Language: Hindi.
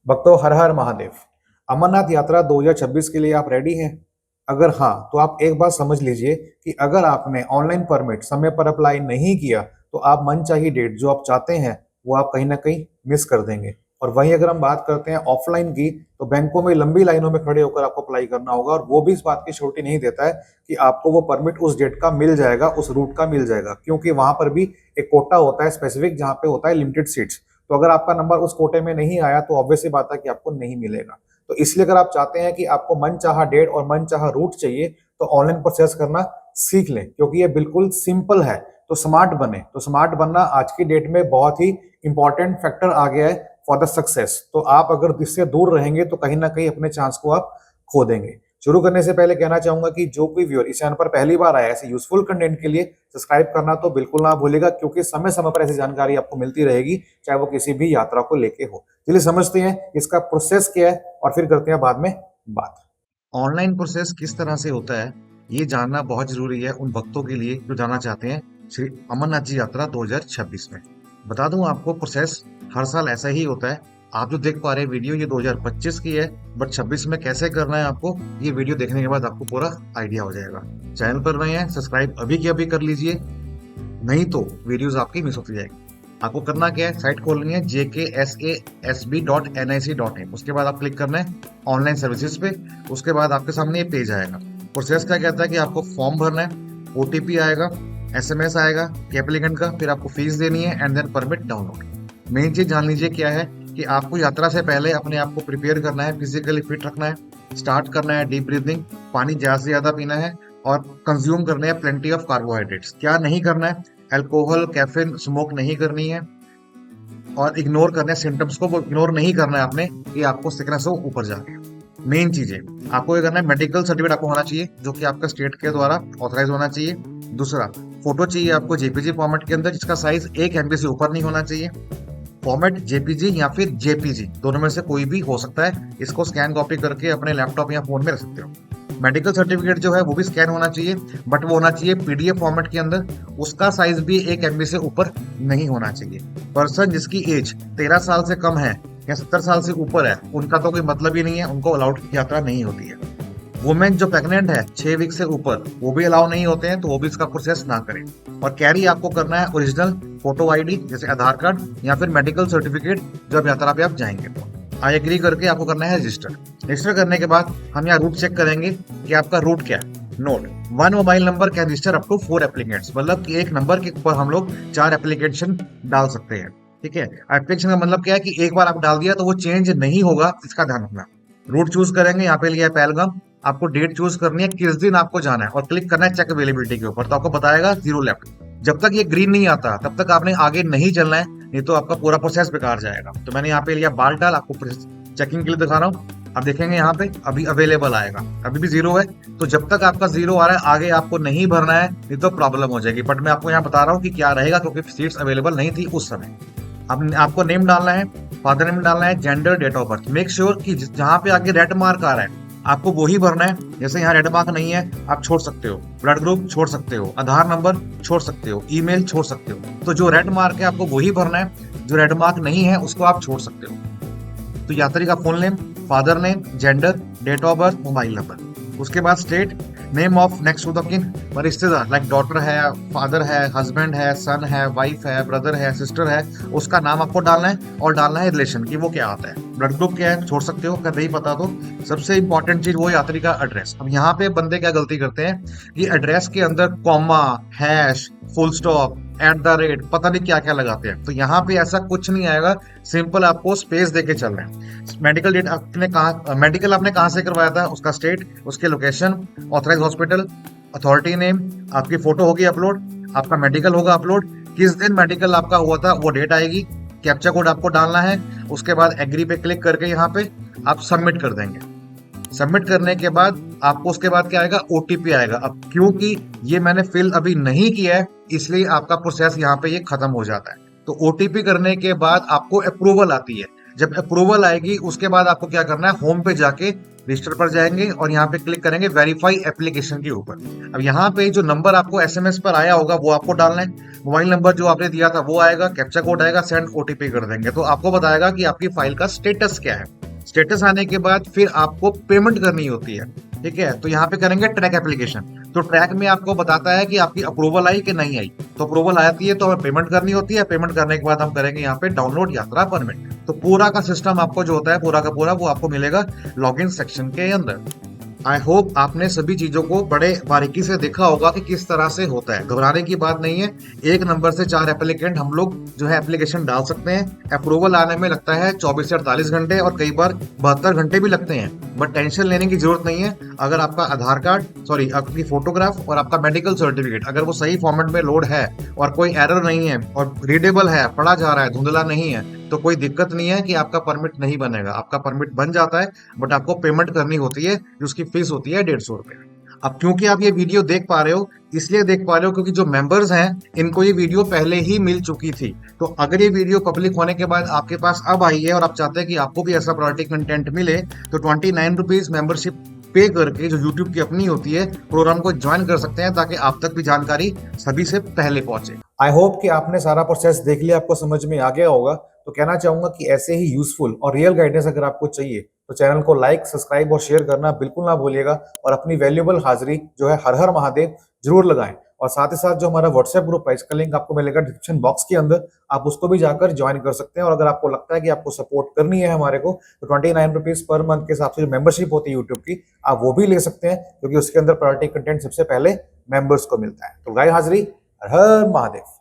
भक्तों, हर हर महादेव। अमरनाथ यात्रा 2026 के लिए आप रेडी हैं? अगर हाँ, तो आप एक बात समझ लीजिए कि अगर आपने ऑनलाइन परमिट समय पर अप्लाई नहीं किया तो आप मनचाही डेट जो आप चाहते हैं वो आप कहीं ना कहीं मिस कर देंगे। और वहीं अगर हम बात करते हैं ऑफलाइन की, तो बैंकों में लंबी लाइनों में खड़े होकर आपको अप्लाई करना होगा, और वो भी इस बात की श्योरिटी नहीं देता है कि आपको वो परमिट उस डेट का मिल जाएगा, उस रूट का मिल जाएगा, क्योंकि वहां पर भी एक कोटा होता है स्पेसिफिक, जहां पे होता है लिमिटेड सीट्स। तो अगर आपका नंबर उस कोटे में नहीं आया तो ऑब्वियस सी बात है कि आपको नहीं मिलेगा। तो इसलिए अगर आप चाहते हैं कि आपको मनचाहा डेट और मनचाहा रूट चाहिए तो ऑनलाइन प्रोसेस करना सीख लें, क्योंकि ये बिल्कुल सिंपल है। तो स्मार्ट बने, तो स्मार्ट बनना आज की डेट में बहुत ही इंपॉर्टेंट फैक्टर आ गया है फॉर द सक्सेस। तो आप अगर इससे दूर रहेंगे तो कहीं ना कहीं अपने चांस को आप खो देंगे। शुरू करने से पहले कहना चाहूंगा कि जो कोई व्यूअर इस चैनल पर पहली बार आया है ऐसे यूजफुल कंटेंट के लिए, सब्सक्राइब करना तो बिल्कुल ना भूलेगा, क्योंकि समय समय पर ऐसी जानकारी आपको मिलती रहेगी, चाहे वो किसी भी यात्रा को लेके हो। चलिए समझते हैं इसका प्रोसेस क्या है और फिर करते हैं बाद में बात। ऑनलाइन प्रोसेस किस तरह से होता है ये जानना बहुत जरूरी है उन भक्तों के लिए जो जाना चाहते हैं श्री अमरनाथ जी यात्रा 2026 में। बता दूं आपको, प्रोसेस हर साल ऐसा ही होता है। आप जो देख पा रहे हैं वीडियो, ये 2025 की है, बट 26 में कैसे करना है आपको, ये वीडियो देखने के बाद आपको पूरा आइडिया हो जाएगा। चैनल पर नए हैं, सब्सक्राइब अभी के अभी कर लीजिए, नहीं तो वीडियोस आपकी मिस होती जाएगी। आपको करना क्या है, साइट खोलनी है jksasb.nic.in। उसके बाद आप क्लिक करना है ऑनलाइन सर्विसेज पे। उसके बाद आपके सामने ये पेज आएगा। प्रोसेस क्या कहता है कि आपको फॉर्म भरना है, ओटीपी आएगा, एसएमएस आएगा कि एप्लीकेंट का, फिर आपको फीस देनी है and then permit download. Main चीज जान लीजिए क्या है कि आपको यात्रा से पहले अपने आप को प्रिपेयर करना है, फिजिकली फिट रखना है, स्टार्ट करना है डीप ब्रीदिंग, पानी ज्यादा से ज्यादा पीना है और कंज्यूम करने हैं प्लेंटी ऑफ कार्बोहाइड्रेट्स। क्या नहीं करना है, अल्कोहल कैफीन स्मोक नहीं करनी है, और इग्नोर करना है सिम्टम्स को, वो इग्नोर नहीं करना है आपने कि आपको सिकनेस हो ऊपर जाके। मेन चीज है आपको ये करना है, मेडिकल सर्टिफिकेट आपको होना चाहिए जो कि आपका स्टेट के द्वारा ऑथराइज होना चाहिए। दूसरा, फोटो चाहिए आपको जेपीजी फॉर्मेट के अंदर, जिसका साइज 1 MB से ऊपर नहीं होना चाहिए। फॉर्मेट जेपीजी या फिर जेपीजी, दोनों में से कोई भी हो सकता है। इसको स्कैन कॉपी करके अपने लैपटॉप या फोन में रख सकते हो। मेडिकल सर्टिफिकेट जो है वो भी स्कैन होना चाहिए, बट वो होना चाहिए पीडीएफ फॉर्मेट के अंदर। उसका साइज भी 1 MB से ऊपर नहीं होना चाहिए। पर्सन जिसकी एज 13 साल से कम है या 70 साल से ऊपर है, उनका तो कोई मतलब ही नहीं है, उनको अलाउड यात्रा नहीं होती है। वुमेन जो प्रेग्नेंट है 6 वीक से ऊपर, वो भी अलाउ नहीं होते हैं, तो वो भी इसका प्रोसेस ना करें। और कैरी आपको करना है ओरिजिनल फोटो आईडी, जैसे आधार कार्ड या फिर मेडिकल सर्टिफिकेट, जब यात्रा पे आप जाएंगे तो आई एग्री करके आपको करना है रजिस्टर। रजिस्टर करने के बाद हम यहाँ रूट चेक करेंगे कि आपका रूट क्या है। Note, 1 mobile number can register up to 4 applicants, मतलब कि एक नंबर के ऊपर हम लोग 4 एप्लीकेशन डाल सकते हैं। ठीक है, एप्लीकेशन का मतलब क्या है कि एक बार आप डाल दिया तो वो चेंज नहीं होगा, इसका ध्यान रखना। रूट चूज करेंगे, यहाँ पे लिया है पहलगाम। आपको डेट चूज करनी है किस दिन आपको जाना है और क्लिक करना है चेक अवेलेबिलिटी के ऊपर, तो आपको बताएगा 0 लेफ्ट। जब तक ये ग्रीन नहीं आता तब तक आपने आगे नहीं चलना है, नहीं तो आपका पूरा प्रोसेस बेकार जाएगा। तो मैंने यहाँ पे लिया बालटाल, आपको चेकिंग के लिए दिखा रहा हूँ। अब देखेंगे यहाँ पे अभी अवेलेबल आएगा, अभी भी 0 है। तो जब तक आपका 0 आ रहा है आगे आपको नहीं भरना है, नहीं तो प्रॉब्लम हो जाएगी। बट मैं आपको यहाँ बता रहा हूँ कि क्या रहेगा, क्योंकि सीट्स अवेलेबल नहीं थी उस समय। अब आपको नेम डालना है, फादर नेम डालना है, gender, date of birth. Make sure कि जहां पे आगे रेड मार्क आ रहा है आपको वही भरना है। जैसे यहाँ रेड मार्क नहीं है, आप छोड़ सकते हो। ब्लड ग्रुप छोड़ सकते हो, आधार नंबर छोड़ सकते हो, ईमेल छोड़ सकते हो। तो जो रेड मार्क है आपको वही भरना है, जो रेड मार्क नहीं है उसको आप छोड़ सकते हो। तो यात्री का full name, father name, gender, date of birth, mobile number. उसके बाद state, name of next of kin, रिश्तेदार, लाइक डॉटर है, फादर है, हस्बैंड है, सन है, वाइफ है, ब्रदर है, सिस्टर है, उसका नाम आपको डालना है और डालना है रिलेशन की वो क्या आता है। ब्लड ग्रुप क्या है छोड़ सकते हो अगर नहीं पता तो। सबसे इंपॉर्टेंट चीज वो यात्री का एड्रेस। अब यहाँ पे बंदे क्या गलती करते हैं कि एड्रेस के अंदर कॉमा, हैश, फुल स्टॉप, @ पता नहीं क्या क्या लगाते हैं। तो यहाँ पे ऐसा कुछ नहीं आएगा, सिंपल आपको स्पेस देके चल रहे हैं। मेडिकल डेट आपने कहा, मेडिकल आपने कहाँ से करवाया था, उसका स्टेट, उसके location, authorise hospital, authority name, आपकी फोटो होगी अपलोड, आपका मेडिकल होगा अपलोड, किस दिन मेडिकल आपका हुआ था वो डेट आएगी, कैप्चा कोड आपको डालना है। उसके बाद एग्री पे क्लिक करके यहाँ पे आप सबमिट कर देंगे। सबमिट करने के बाद आपको उसके बाद क्या आएगा, ओटीपी आएगा। अब क्योंकि ये मैंने फिल अभी नहीं किया है इसलिए आपका प्रोसेस यहाँ पे ये खत्म हो जाता है। तो ओटीपी करने के बाद आपको अप्रूवल आती है। जब अप्रूवल आएगी उसके बाद आपको क्या करना है, होम पे जाके रजिस्टर पर जाएंगे और यहाँ पे क्लिक करेंगे वेरीफाई एप्लीकेशन के ऊपर। अब यहाँ पे जो नंबर आपको एसएमएस पर आया होगा वो आपको डालना है, मोबाइल नंबर जो आपने दिया था वो आएगा, कैप्चा कोड आएगा, सेंड ओटीपी कर देंगे तो आपको बताएगा कि आपकी फाइल का स्टेटस क्या है। स्टेटस आने के बाद फिर आपको पेमेंट करनी होती है। ठीक है, तो यहाँ पे करेंगे ट्रैक एप्लीकेशन। तो ट्रैक में आपको बताता है कि आपकी अप्रूवल आई कि नहीं आई। तो अप्रूवल आती है तो हमें पेमेंट करनी होती है। पेमेंट करने के बाद हम करेंगे यहाँ पे डाउनलोड यात्रा परमिट। तो पूरा का सिस्टम आपको जो होता है पूरा का पूरा वो आपको मिलेगा लॉगिन सेक्शन के अंदर। आई होप आपने सभी चीजों को बड़े बारीकी से देखा होगा कि किस तरह से होता है। घबराने की बात नहीं है। एक नंबर से 4 एप्लीकेंट हम लोग जो है एप्लीकेशन डाल सकते हैं। अप्रूवल आने में लगता है 24 से 48 घंटे और कई बार 72 घंटे भी लगते हैं। बट टेंशन लेने की जरूरत नहीं है। अगर आपका आधार कार्ड सॉरी आपकी फोटोग्राफ और आपका मेडिकल सर्टिफिकेट अगर वो सही फॉर्मेट में लोड है और कोई एरर नहीं है और रीडेबल है, पढ़ा जा रहा है, धुंधला नहीं है, तो कोई दिक्कत नहीं है कि आपका परमिट नहीं बनेगा। आपका परमिट बन जाता है, बट आपको पेमेंट करनी होती है, जिसकी फीस होती है 150 रुपए। अब क्योंकि आप ये वीडियो देख पा रहे हो, इसलिए देख पा रहे हो क्योंकि जो मेंबर्स हैं इनको ये वीडियो पहले ही मिल चुकी थी। तो अगर ये वीडियो पब्लिक होने के बाद आपके पास अब आई है और आप चाहते हैं कि आपको भी ऐसा प्रायोरिटी कंटेंट मिले, तो 29 रुपीज मेंबरशिप पे करके जो यूट्यूब की अपनी होती है प्रोग्राम को ज्वाइन कर सकते हैं, ताकि आप तक भी जानकारी सभी से पहले पहुंचे। आई होप कि आपने सारा प्रोसेस देख लिया, आपको समझ में आ गया होगा। तो कहना चाहूंगा कि ऐसे ही यूजफुल और रियल गाइडेंस अगर आपको चाहिए तो चैनल को लाइक, सब्सक्राइब और शेयर करना बिल्कुल ना भूलिएगा। और अपनी वैल्यूएबल हाजिरी जो है हर हर महादेव जरूर लगाएं। और साथ ही साथ जो हमारा व्हाट्सएप ग्रुप है, इसका लिंक आपको मिलेगा डिस्क्रिप्शन बॉक्स के अंदर, आप उसको भी जाकर ज्वाइन कर सकते हैं। और अगर आपको लगता है कि आपको सपोर्ट करनी है हमारे को, तो 29 रुपीज पर मंथ के हिसाब से जो मेंबरशिप होती है यूट्यूब की, आप वो भी ले सकते हैं, क्योंकि उसके अंदर प्रायोरिटी कंटेंट सबसे पहले मेंबर्स को मिलता है। तो गाय हाजिरी, हर हर महादेव।